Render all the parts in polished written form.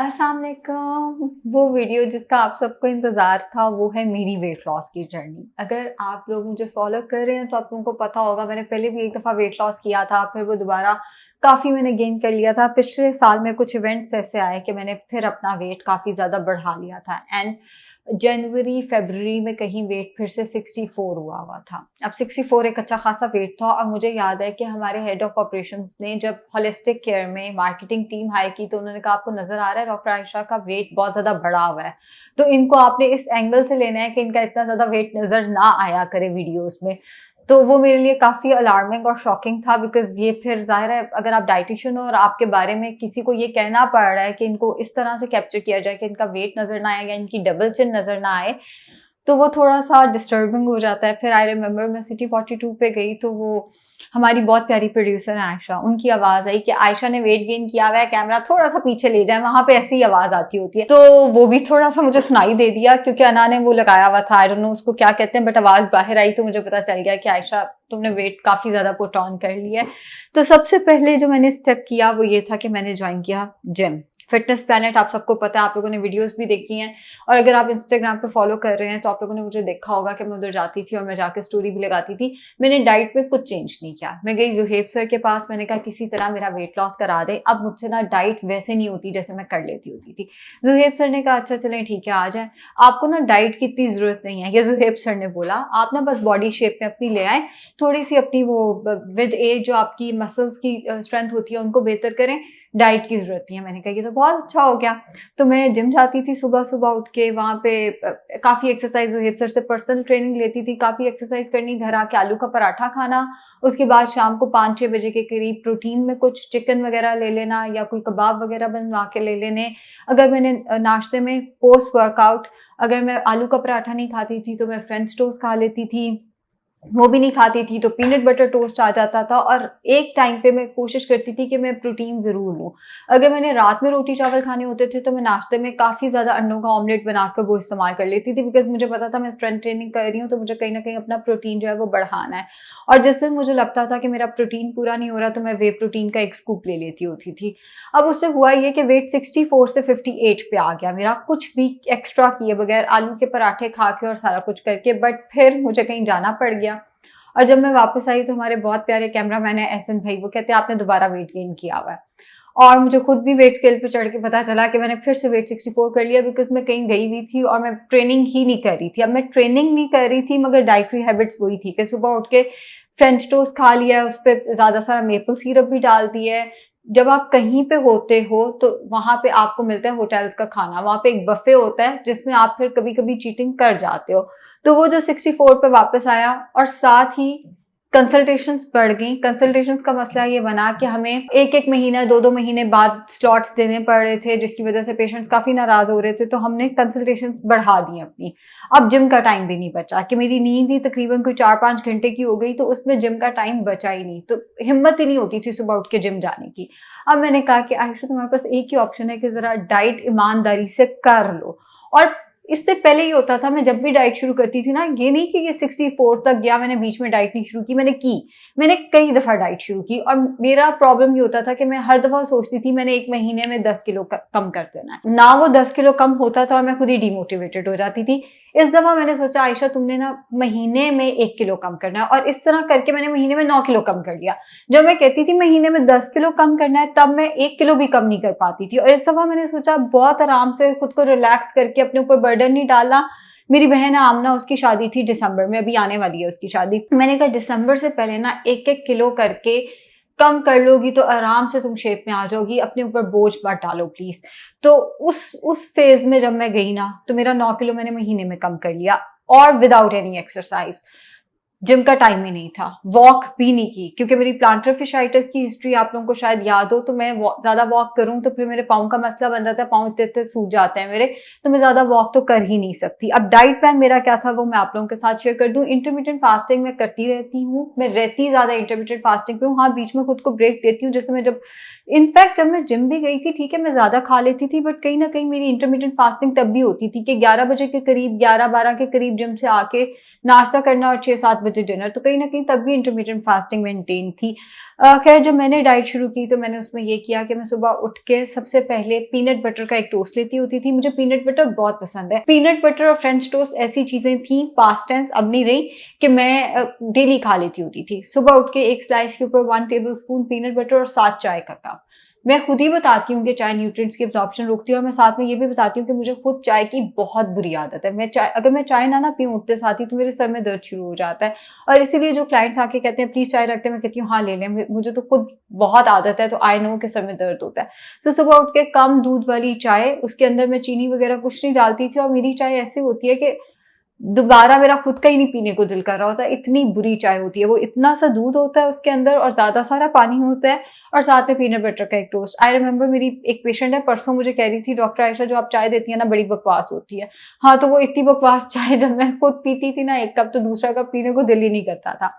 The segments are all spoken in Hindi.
अस्सलाम वालेकुम। वो वीडियो जिसका आप सबको इंतज़ार था वो है मेरी वेट लॉस की जर्नी। अगर आप लोग मुझे फ़ॉलो कर रहे हैं तो आप लोगों को पता होगा मैंने पहले भी एक दफ़ा वेट लॉस किया था, फिर वो दोबारा काफ़ी मैंने गेन कर लिया था। पिछले साल में कुछ इवेंट्स ऐसे आए कि मैंने फिर अपना वेट काफ़ी ज़्यादा बढ़ा लिया था एंड जनवरी, फ़रवरी में कहीं वेट फिर से 64 हुआ था। अब 64 एक अच्छा खासा वेट था और मुझे याद है कि हमारे हेड ऑफ ऑपरेशंस ने जब होलिस्टिक केयर में मार्केटिंग टीम हायर की तो उन्होंने कहा आपको नज़र आ रहा है डॉक्टर आयशा का वेट बहुत ज़्यादा बढ़ा हुआ है। तो इनको आपने इस एंगल से लेना है कि इनका इतना ज़्यादा वेट नज़र ना आया करे वीडियोज़ में। तो वो मेरे लिए काफ़ी अलार्मिंग और शॉकिंग था बिकॉज़ ये फिर ज़ाहिर है अगर आप डायटीशियन हो और आपके बारे में किसी को ये कहना पड़ रहा है कि इनको इस तरह से कैप्चर किया जाए कि इनका वेट नज़र ना आए या इनकी डबल चिन नज़र ना आए, तो वो थोड़ा-सा डिस्टर्बिंग हो जाता है। फिर आई रिमेंबर मैं सिटी 42 पे गई तो वो हमारी बहुत प्यारी प्रोड्यूसर है आयशा, उनकी आवाज़ आई कि आयशा ने वेट गेन किया हुआ है, कैमरा थोड़ा-सा पीछे ले जाएँ, वहाँ पे ऐसी आवाज़ आती होती है। तो वो भी थोड़ा-सा मुझे सुनाई दे दिया क्योंकि अना ने वो लगाया हुआ था, आई डोंट नो उसको क्या कहते हैं बट आवाज़ बाहर आई तो मुझे पता चल गया कि आयशा तुमने वेट काफ़ी ज़्यादा पुट ऑन कर लिया है। तो सबसे पहले जो मैंने स्टेप किया वो ये था कि मैंने जॉइन किया जिम। फिटनेस प्लैनेट आप सबको पता है, आप लोगों ने वीडियोज़ भी देखी हैं और अगर आप इंस्टाग्राम पे फॉलो कर रहे हैं तो आप लोगों ने मुझे देखा होगा कि मैं उधर जाती थी और मैं जाके स्टोरी भी लगाती थी। मैंने डाइट में कुछ चेंज नहीं किया। मैं गई ज़ुहैब सर के पास, मैंने कहा किसी तरह मेरा वेट लॉस करा दें। अब मुझसे ना डाइट वैसे नहीं होती जैसे मैं कर लेती होती थी। ज़ुहैब सर ने कहा अच्छा चलें ठीक है आ जाएँ। आपको ना डाइट की इतनी ज़रूरत नहीं है, ये ज़ुहैब सर ने बोला। आप ना बस बॉडी शेप में अपनी ले आएँ, थोड़ी-सी अपनी वो विद एज जो आपकी मसल्स की स्ट्रेंथ होती है उनको बेहतर करें, डाइट की ज़रूरत नहीं है। मैंने कहा ये तो बहुत अच्छा हो गया। तो मैं जिम जाती थी सुबह-सुबह उठ के, वहाँ पे काफ़ी एक्सरसाइज़ ज़ुहैब सर से पर्सनल ट्रेनिंग लेती थी, काफ़ी एक्सरसाइज़ करनी, घर आके आलू का पराठा खाना, उसके बाद शाम को 5-6 बजे के करीब प्रोटीन में कुछ चिकन वगैरह ले लेना या कोई कबाब वगैरह बनवा के ले लेने। अगर मैंने नाश्ते में पोस्ट वर्कआउट अगर मैं आलू का पराठा नहीं खाती थी, तो मैं फ्रेंच टोस्ट खा लेती थी। वो भी नहीं खाती थी तो पीनट बटर टोस्ट आ जाता था और एक टाइम पे मैं कोशिश करती थी कि मैं प्रोटीन ज़रूर लूँ। अगर मैंने रात में रोटी चावल खाने होते थे तो मैं नाश्ते में काफ़ी ज़्यादा अंडों का ऑमलेट बनाकर वो इस्तेमाल कर लेती थी बिकॉज़ मुझे पता था मैं स्ट्रेंथ ट्रेनिंग कर रही हूँ तो मुझे कहीं न कहीं अपना प्रोटीन जो है वो बढ़ाना है। और जिस दिन मुझे लगता था कि मेरा प्रोटीन पूरा नहीं हो रहा तो मैं वे प्रोटीन का एक स्कूप ले लेती होती थी। अब उससे हुआ ये कि वेट 64 से 58 पे आ गया मेरा, कुछ भी एक्स्ट्रा किए बगैर आलू के पराठे खा के और सारा कुछ करके, बट फिर मुझे कहीं जाना पड़ गया। और जब मैं वापस आई तो हमारे बहुत प्यारे कैमरामैन है एहसन भाई, वो कहते हैं आपने दोबारा वेट गेन किया हुआ है। और मुझे खुद भी वेट स्केल पे चढ़ के पता चला कि मैंने फिर से वेट 64 कर लिया बिकॉज़ मैं कहीं गई हुई थी और मैं ट्रेनिंग ही नहीं कर रही थी। अब मैं ट्रेनिंग नहीं कर रही थी मगर डाइटरी हैबिट्स वही थी कि सुबह उठ के फ्रेंच टोस्ट खा लिया, उस पे ज़्यादा सारा मेपल सिरप भी डाल दिया है। जब आप कहीं पे होते हो तो वहाँ पे आपको मिलता है होटल्स का खाना, वहाँ पे एक बफे होता है जिसमें आप फिर कभी-कभी चीटिंग कर जाते हो। तो वो जो 64 पे वापस आया और साथ ही कंसल्टेशंस बढ़ गई। कंसल्टेशंस का मसला ये बना कि हमें 1-1 महीना, 2-2 महीने बाद स्लॉट्स देने पड़ रहे थे, जिसकी वजह से पेशेंट्स काफ़ी नाराज़ हो रहे थे, तो हमने कंसल्टेशंस बढ़ा दी अपनी। अब जिम का टाइम भी नहीं बचा कि मेरी नींद ही तकरीबन कोई 4-5 घंटे की हो गई, तो उसमें जिम का टाइम बचा ही नहीं। तो हिम्मत ही नहीं होती थी सुबह उठ के जिम जाने की। अब मैंने कहा कि आयशा तुम्हारे पास एक ही ऑप्शन है कि ज़रा डाइट ईमानदारी से कर लो। और इससे पहले ये होता था, मैं जब भी डाइट शुरू करती थी ना, ये नहीं कि ये 64 तक गया मैंने बीच में डाइट नहीं शुरू की, मैंने कई दफ़ा डाइट शुरू की और मेरा प्रॉब्लम ये होता था कि मैं हर दफ़ा सोचती थी मैंने 1 महीने में 10 किलो कम कर देना है। ना वो 10 किलो कम होता था और मैं खुद ही डिमोटिवेटेड हो जाती थी। इस दफ़ा मैंने सोचा आयशा तुमने ना महीने में 1 किलो कम करना है और इस तरह करके मैंने महीने में 9 किलो कम कर लिया। जब मैं कहती थी महीने में 10 किलो कम करना है तब मैं 1 किलो भी कम नहीं कर पाती थी और इस दफ़ा मैंने सोचा बहुत आराम से खुद को रिलैक्स करके अपने ऊपर बर्डन नहीं डालना। मेरी बहन है आमना, उसकी शादी थी दिसंबर में, अभी आने वाली है उसकी शादी। मैंने कहा दिसंबर से पहले ना 1-1 किलो करके कम कर लोगी तो आराम से तुम शेप में आ जाओगी, अपने ऊपर बोझ मत डालो प्लीज़। तो उस फ़ेज़ में जब मैं गई ना, तो मेरा 9 किलो मैंने महीने में कम कर लिया और विदाउट एनी एक्सरसाइज़। जिम का टाइम ही नहीं था, वॉक भी नहीं की क्योंकि मेरी प्लांटर फिशाइटिस की हिस्ट्री आप लोगों को शायद याद हो, तो मैं ज़्यादा वॉक करूँ तो फिर मेरे पाँव का मसला बन जाता है, पाँव इतने-इतने सूज जाते हैं मेरे, तो मैं ज़्यादा वॉक तो कर ही नहीं सकती। अब डाइट प्लान मेरा क्या था वो मैं आप लोगों के साथ शेयर कर दूँ। इंटरमिटेंट फास्टिंग मैं करती रहती हूँ, मैं रहती ज़्यादा इंटरमिटेंट फास्टिंग पे हूँ। हाँ, बीच में खुद को ब्रेक देती हूँ, जैसे मैं जब इनफैक्ट जब मैं जिम भी गई थी, ठीक है, मैं ज़्यादा खा लेती थी बट कहीं न कहीं मेरी इंटरमिटेंट फास्टिंग तब भी होती थी कि 11 बजे के करीब, 11-12 के करीब जिम से आके नाश्ता करना और 6-7 बजे डिनर, तो कहीं न कहीं तब भी इंटरमिटेंट फास्टिंग मेंटेन थी। खैर जब मैंने डाइट शुरू की तो मैंने उसमें ये किया कि मैं सुबह उठ के सबसे पहले पीनट बटर का एक टोस्ट लेती होती थी। मुझे पीनट बटर बहुत पसंद है। पीनट बटर और फ्रेंच टोस्ट ऐसी चीज़ें थी, पास्ट टेंस अब नहीं रही, कि मैं डेली खा लेती होती थी। सुबह उठ के एक स्लाइस के ऊपर 1 टेबलस्पून पीनट बटर और साथ चाय का कप। मैं खुद ही बताती हूँ कि चाय न्यूट्रिएंट्स की एब्जॉर्प्शन रोकती है, और मैं साथ में ये भी बताती हूँ कि मुझे खुद चाय की बहुत बुरी आदत है। अगर मैं चाय ना पीऊँ उठते साथ ही, तो मेरे सर में दर्द शुरू हो जाता है। और इसीलिए जो क्लाइंट्स आके कहते हैं प्लीज चाय रखते हैं, मैं कहती हूँ हाँ ले लें, मुझे तो खुद बहुत आदत है, तो आई नो कि सर में दर्द होता है। तो सुबह उठ के कम दूध वाली चाय, उसके अंदर मैं चीनी वगैरह कुछ नहीं डालती थी, और मेरी चाय ऐसी होती है कि दोबारा मेरा खुद का ही नहीं पीने को दिल कर रहा होता है, इतनी बुरी चाय होती है वो। इतना सा दूध होता है उसके अंदर और ज्यादा सारा पानी होता है, और साथ में पीनट बटर का एक टोस्ट। आई रिमेम्बर मेरी एक पेशेंट है, परसों मुझे कह रही थी डॉक्टर आयशा जो आप चाय देती है ना बड़ी बकवास होती है। हाँ, तो वो इतनी बकवास चाय जब मैं खुद पीती थी ना एक कप, तो दूसरा कप पीने को दिल ही नहीं करता था।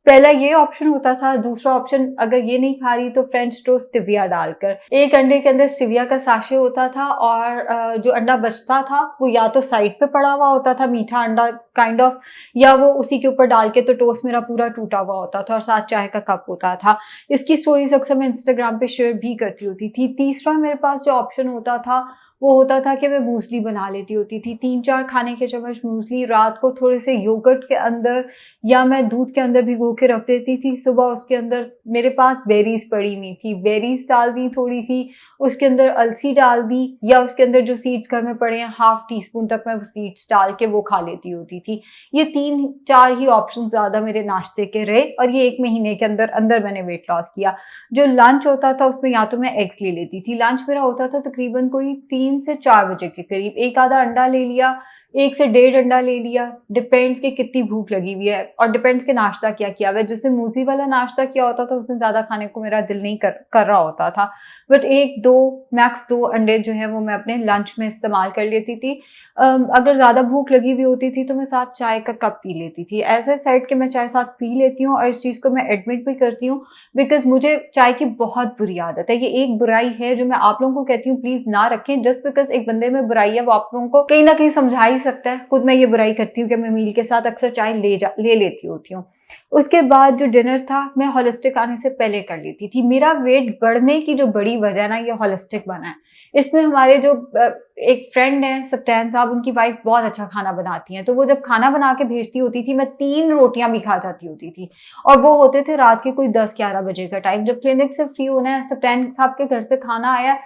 पहला ये ऑप्शन होता था। दूसरा ऑप्शन, अगर ये नहीं खा रही तो फ्रेंच टोस्ट स्टिविया डालकर। एक अंडे के अंदर स्टिविया का साशे होता था, और जो अंडा बचता था वो या तो साइड पे पड़ा हुआ होता था, मीठा अंडा काइंड ऑफ, या वो उसी के ऊपर डाल के, तो टोस्ट मेरा पूरा टूटा हुआ होता था, और साथ चाय का कप होता था। इसकी स्टोरीज अक्सर मैं इंस्टाग्राम पे शेयर भी करती होती थी। तीसरा मेरे पास जो ऑप्शन होता था वो होता था कि मैं मूसली बना लेती होती थी। 3-4 खाने के चम्मच मूसली रात को थोड़े से योगर्ट के अंदर या मैं दूध के अंदर भिगो के रख देती थी। सुबह उसके अंदर मेरे पास बेरीज पड़ी हुई थी, बेरीज डाल दी थोड़ी सी, उसके अंदर अलसी डाल दी, या उसके अंदर जो सीड्स घर में पड़े हैं 1/2 टीस्पून तक मैं वो सीड्स डाल के वो खा लेती होती थी। ये 3-4 ही ऑप्शन ज्यादा मेरे नाश्ते के रहे, और ये 1 महीने के अंदर अंदर मैंने वेट लॉस किया। जो लंच होता था उसमें या तो मैं एग्स ले लेती थी। लंच मेरा होता था तकरीबन कोई 3 से 4 बजे के करीब। एक आधा अंडा ले लिया, 1 से डेढ़ अंडा ले लिया, डिपेंड्स कि कितनी भूख लगी हुई है, और डिपेंड्स कि नाश्ता क्या किया हुआ है। जैसे मूसली वाला नाश्ता किया होता था उससे ज्यादा खाने को मेरा दिल नहीं कर रहा होता था, बट 1-2 मैक्स 2 अंडे जो है वो मैं अपने लंच में इस्तेमाल कर लेती थी। अगर ज्यादा भूख लगी हुई होती थी तो मैं साथ चाय का कप पी लेती थी। ऐसे सेट कि मैं चाय साथ पी लेती हूँ, और इस चीज को मैं एडमिट भी करती हूँ, बिकॉज मुझे चाय की बहुत बुरी आदत है। ये एक बुराई है जो मैं आप लोगों को कहती हूँ प्लीज ना रखें। जस्ट बिकॉज एक बंदे में बुराई है वो आप लोगों को कहीं ना कहीं समझा ही सकता है। खुद मैं ये बुराई करती हूँ कि मैं मील के साथ अक्सर चाय ले लेती होती हूँ। उसके बाद जो डिनर था मैं होलिस्टिक आने से पहले कर लेती थी। मेरा वेट बढ़ने की जो बड़ी वजह ना ये होलिस्टिक बना है। इसमें हमारे जो एक फ्रेंड है सप्तान साहब, उनकी वाइफ बहुत अच्छा खाना बनाती हैं, तो वो जब खाना बना के भेजती होती थी मैं 3 रोटियां भी खा जाती होती थी, और वो होते थे रात के कोई 10-11 बजे का टाइम। जब क्लिनिक से फ्री होना है, सप्तान साहब के घर से खाना आया,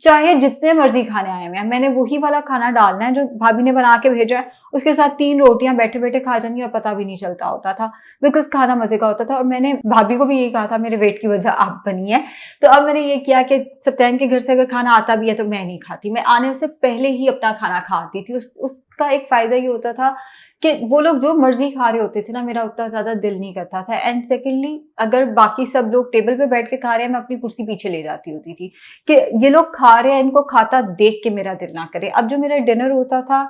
चाहे जितने मर्जी खाने आए हुए हैं, मैंने वही वाला खाना डालना है जो भाभी ने बना के भेजा है। उसके साथ 3 रोटियां बैठे बैठे खा जाएंगी और पता भी नहीं चलता होता था, बिकॉज खाना मजे का होता था। और मैंने भाभी को भी यही कहा था मेरे वेट की वजह आप बनी है। तो अब मैंने ये किया कि सप्तान के घर से अगर खाना आता भी है तो मैं नहीं खाती, मैं आने से पहले ही अपना खाना खाती थी। उसका एक फायदा ये होता था कि वो लोग जो मर्जी खा रहे होते थे ना, मेरा उतना ज्यादा दिल नहीं करता था। एंड सेकेंडली, अगर बाकी सब लोग टेबल पे बैठ के खा रहे हैं, मैं अपनी कुर्सी पीछे ले जाती होती थी कि ये लोग खा रहे हैं, इनको खाता देख के मेरा दिल ना करे। अब जो मेरा डिनर होता था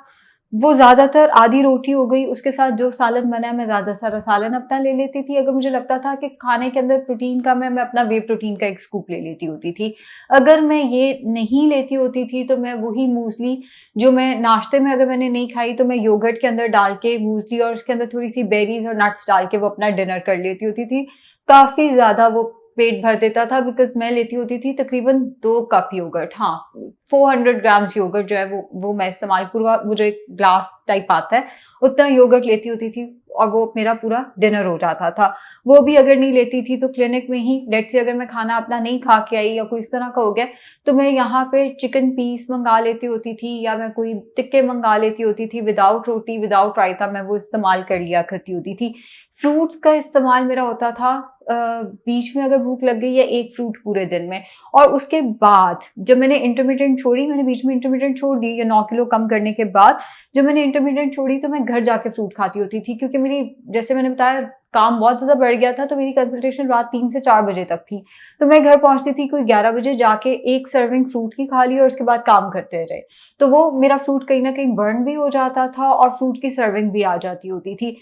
वो ज्यादातर आधी रोटी हो गई, उसके साथ जो सालन बना है मैं ज्यादा सारा सालन अपना ले लेती थी। अगर मुझे लगता था कि खाने के अंदर प्रोटीन कम है, मैं अपना वे प्रोटीन का एक स्कूप ले लेती होती थी। अगर मैं ये नहीं लेती होती थी तो मैं वही मूसली जो मैं नाश्ते में अगर मैंने नहीं खाई, तो मैं योगर्ट के अंदर डाल के मूसली और उसके अंदर थोड़ी सी बेरीज और नट्स डाल के वो अपना डिनर कर लेती होती थी। काफी ज्यादा वो पेट भर देता था, बिकॉज मैं लेती होती थी तकरीबन 2 कप योगर्ट। हाँ, 400 ग्राम्स योगर्ट जो है वो मैं इस्तेमाल, पूरा वो जो एक ग्लास टाइप आता है उतना योगर्ट लेती होती थी, और वो मेरा पूरा डिनर हो जाता था। वो भी अगर नहीं लेती थी तो क्लिनिक में ही, लेट से अगर मैं खाना अपना नहीं खा के आई या कोई इस तरह का हो गया, तो मैं यहाँ पे चिकन पीस मंगा लेती होती थी, या मैं कोई टिक्के मंगा लेती होती थी विदाउट रोटी विदाउट रायता, मैं वो इस्तेमाल कर लिया करती होती थी। फ्रूट्स का इस्तेमाल मेरा होता था बीच में अगर भूख लग गई या 1 फ्रूट पूरे दिन में। और उसके बाद जब मैंने इंटरमीडिएंट छोड़ी, मैंने बीच में इंटरमीडिएंट छोड़ दी, ये 9 किलो कम करने के बाद जब मैंने इंटरमीडिएंट छोड़ी तो मैं घर जाके फ्रूट खाती होती थी, क्योंकि मेरी, जैसे मैंने बताया, काम बहुत ज्यादा बढ़ गया था, तो मेरी कंसल्टेशन रात 3 से 4 बजे तक थी। तो मैं घर पहुंचती थी कोई 11 बजे, जाके 1 सर्विंग फ्रूट की खा ली और उसके बाद काम करते रहे। तो वो मेरा फ्रूट कहीं ना कहीं बर्न भी हो जाता था और फ्रूट की सर्विंग भी आ जाती होती थी।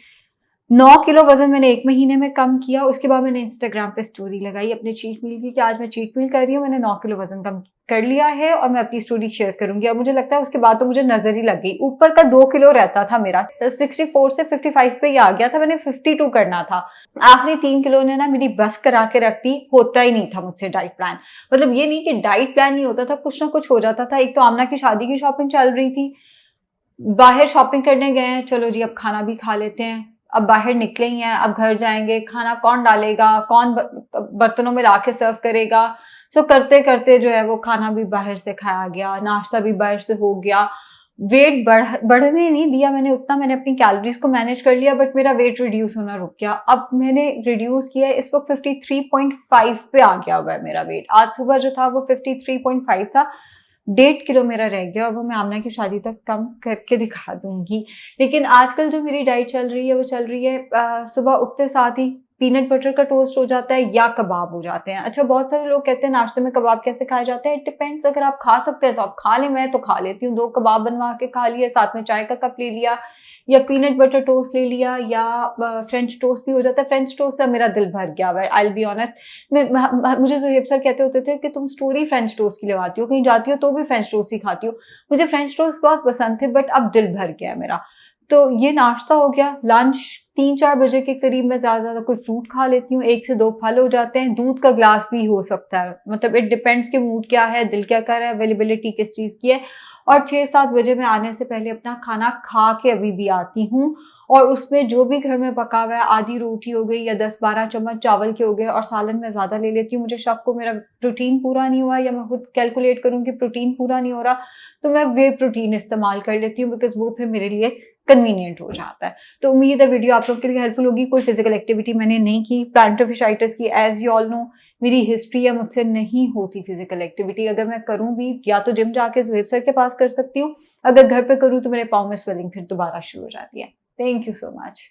9 किलो वज़न मैंने 1 महीने में कम किया। उसके बाद मैंने इंस्टाग्राम पे स्टोरी लगाई अपने चीट मील की कि आज मैं चीट मील कर रही हूँ, मैंने 9 किलो वज़न कम कर लिया है और मैं अपनी स्टोरी शेयर करूँगी। और मुझे लगता है उसके बाद तो मुझे नज़र ही लग गई। ऊपर का 2 किलो रहता था मेरा, 64 से 55 पे ही आ गया था, मैंने 52 करना था। आखिरी 3 किलो ने ना मेरी बस करा के रख दी। होता ही नहीं था मुझसे डाइट प्लान। मतलब ये नहीं कि डाइट प्लान नहीं होता था, कुछ ना कुछ हो जाता था। एक तो आमना की शादी की शॉपिंग चल रही थी, बाहर शॉपिंग करने गए हैं, चलो जी अब खाना भी खा लेते हैं। अब बाहर निकले ही हैं, अब घर जाएँगे, खाना कौन डालेगा, कौन बर्तनों में ला के सर्व करेगा। सो करते-करते जो है वो खाना भी बाहर से खाया गया, नाश्ता भी बाहर से हो गया। वेट बढ़ने नहीं दिया मैंने उतना, मैंने अपनी कैलोरीज़ को मैनेज कर लिया, बट मेरा वेट रिड्यूस होना रुक गया। अब मैंने रिड्यूस किया है, इस वक़्त 53.5 पे आ गया हुआ है मेरा वेट। आज सुबह जो था वो 53.5 था। 1.5 किलो मेरा रह गया और वो मैं आमना की शादी तक कम करके दिखा दूँगी। लेकिन आजकल जो मेरी डाइट चल रही है वो चल रही है, सुबह उठते साथ ही पीनट बटर का टोस्ट हो जाता है या कबाब हो जाते हैं। अच्छा, बहुत सारे लोग कहते हैं नाश्ते में कबाब कैसे खाए जाते हैं? इट डिपेंड्स, अगर आप खा सकते हैं तो आप खा लें, मैं तो खा लेती हूँ। 2 कबाब बनवा के खा लिए, साथ में चाय का कप ले लिया या पीनट बटर टोस्ट ले लिया या फ्रेंच टोस्ट भी हो जाता है। फ्रेंच टोस्ट से मेरा दिल भर गया हुआ है, आई विल बी ऑनेस्ट। मुझे ज़ुहैब सर कहते होते थे कि तुम स्टोरी फ्रेंच टोस्ट की लगाती हो, कहीं जाती हो तो भी फ्रेंच टोस्ट ही खाती हो। मुझे फ्रेंच टोस्ट बहुत पसंद थे, बट अब दिल भर गया है मेरा। तो ये नाश्ता हो गया। लंच 3-4 बजे के करीब मैं ज़्यादा से ज़्यादा कोई फ्रूट खा लेती हूँ, 1 से 2 फल हो जाते हैं, दूध का ग्लास भी हो सकता है। मतलब इट डिपेंड्स कि मूड क्या है, दिल क्या कर रहा है, अवेलेबिलिटी किस चीज़ की है। और 6-7 बजे मैं आने से पहले अपना खाना खा के अभी भी आती हूँ, और उसमें जो भी घर में पका हुआ है, आधी रोटी हो गई या 10-12 चम्मच चावल के हो गए, और सालन मैं ज़्यादा ले लेती हूँ। मुझे शक को मेरा प्रोटीन पूरा नहीं हुआ, या मैं खुद कैलकुलेट करूँ कि प्रोटीन पूरा नहीं हो रहा, तो मैं वे प्रोटीन इस्तेमाल कर लेती हूँ, बिकॉज़ वो फिर मेरे लिए कन्वीनिएंट हो जाता है। तो उम्मीद है वीडियो आप लोग के लिए हेल्पफुल होगी। कोई फिजिकल एक्टिविटी मैंने नहीं की, प्लांटर फिशाइटिस की, एज़ यू ऑल नो मेरी हिस्ट्री है, मुझसे नहीं होती फिजिकल एक्टिविटी। अगर मैं करूँ भी, या तो जिम जाके ज़ुहैब सर के पास कर सकती हूँ, अगर घर पे करूँ तो मेरे पाँव में स्वेलिंग फिर दोबारा शुरू हो जाती है। Thank you so much.